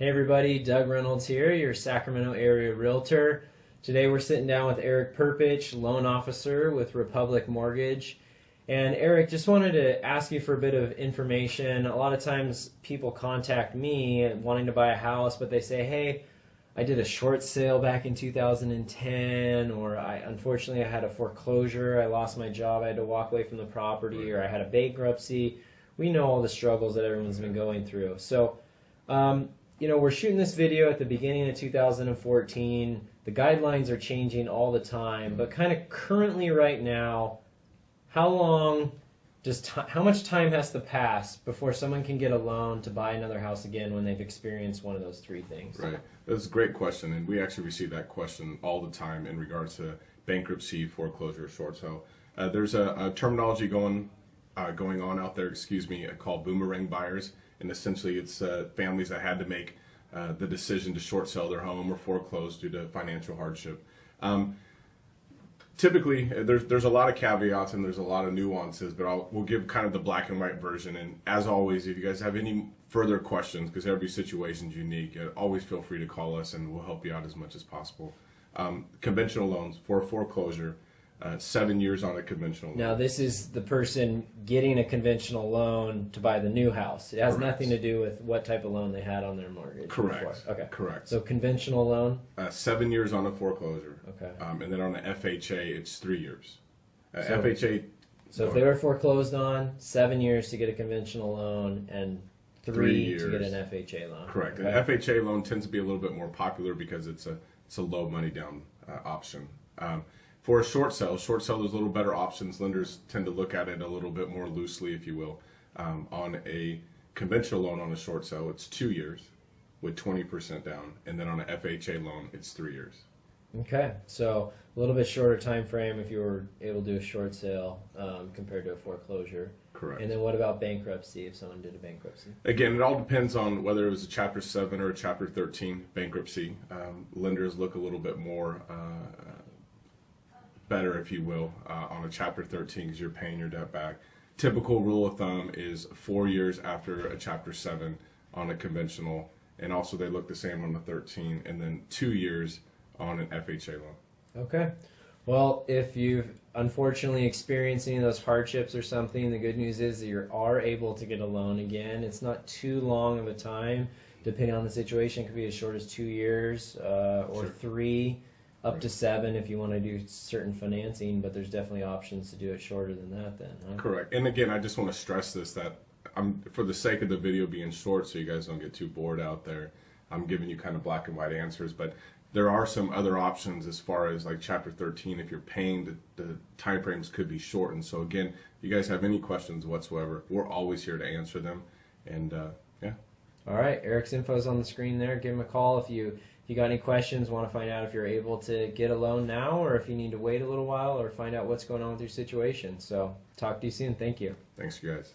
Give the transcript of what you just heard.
Hey everybody, Doug Reynolds here, your Sacramento Area Realtor. Today we're sitting down with Erick Perpich, Loan Officer with Republic Mortgage. And Erick, just wanted to ask you for a bit of information. A lot of times people contact me wanting to buy a house, but they say, hey, I did a short sale back in 2010, or unfortunately I had a foreclosure, I lost my job, I had to walk away from the property, or I had a bankruptcy. We know all the struggles that everyone's been going through. So, you know, we're shooting this video at the beginning of 2014. The guidelines are changing all the time, but kind of currently right now, how much time has to pass before someone can get a loan to buy another house again when they've experienced one of those three things? Right. That's a great question, and we actually receive that question all the time in regards to bankruptcy, foreclosure, short sale. There's a terminology going on out there, called boomerang buyers, and essentially it's families that had to make the decision to short sell their home or foreclose due to financial hardship. Typically, there's a lot of caveats and there's a lot of nuances, but we'll give kind of the black and white version. And as always, if you guys have any further questions, because every situation is unique, always feel free to call us and we'll help you out as much as possible. Conventional loans for foreclosure, 7 years on a conventional loan. Now, this is the person getting a conventional loan to buy the new house. It has nothing to do with what type of loan they had on their mortgage. Correct. Before. Okay. Correct. So conventional loan? 7 years on a foreclosure. Okay. And then on an FHA, it's 3 years. So FHA. So if they were foreclosed on, 7 years to get a conventional loan and 3 years to get an FHA loan. Correct. Okay. An FHA loan tends to be a little bit more popular because it's a low money down option. For a short sale, there's a little better options. Lenders tend to look at it a little bit more loosely, if you will. On a conventional loan on a short sale, it's 2 years with 20% down, and then on an FHA loan, it's 3 years. Okay, so a little bit shorter time frame if you were able to do a short sale compared to a foreclosure. Correct. And then what about bankruptcy, if someone did a bankruptcy? Again, it all depends on whether it was a Chapter 7 or a Chapter 13 bankruptcy. Lenders look a little bit more better, if you will, on a Chapter 13 because you're paying your debt back. Typical rule of thumb is 4 years after a Chapter 7 on a conventional, and also they look the same on the 13, and then 2 years on an FHA loan. Okay. Well, if you've unfortunately experienced any of those hardships or something, the good news is that you are able to get a loan again. It's not too long of a time, depending on the situation. It could be as short as 2 years or Sure. 3. Up to 7 if you want to do certain financing, but there's definitely options to do it shorter than that then, huh? Correct. And again, I just want to stress this, that for the sake of the video being short so you guys don't get too bored out there, I'm giving you kind of black and white answers, but there are some other options as far as like Chapter 13. If you're paying, the time frames could be shortened. So again, if you guys have any questions whatsoever, we're always here to answer them. And yeah. All right, Erick's info is on the screen there. Give him a call if you got any questions, want to find out if you're able to get a loan now or if you need to wait a little while or find out what's going on with your situation. So talk to you soon. Thank you. Thanks, you guys.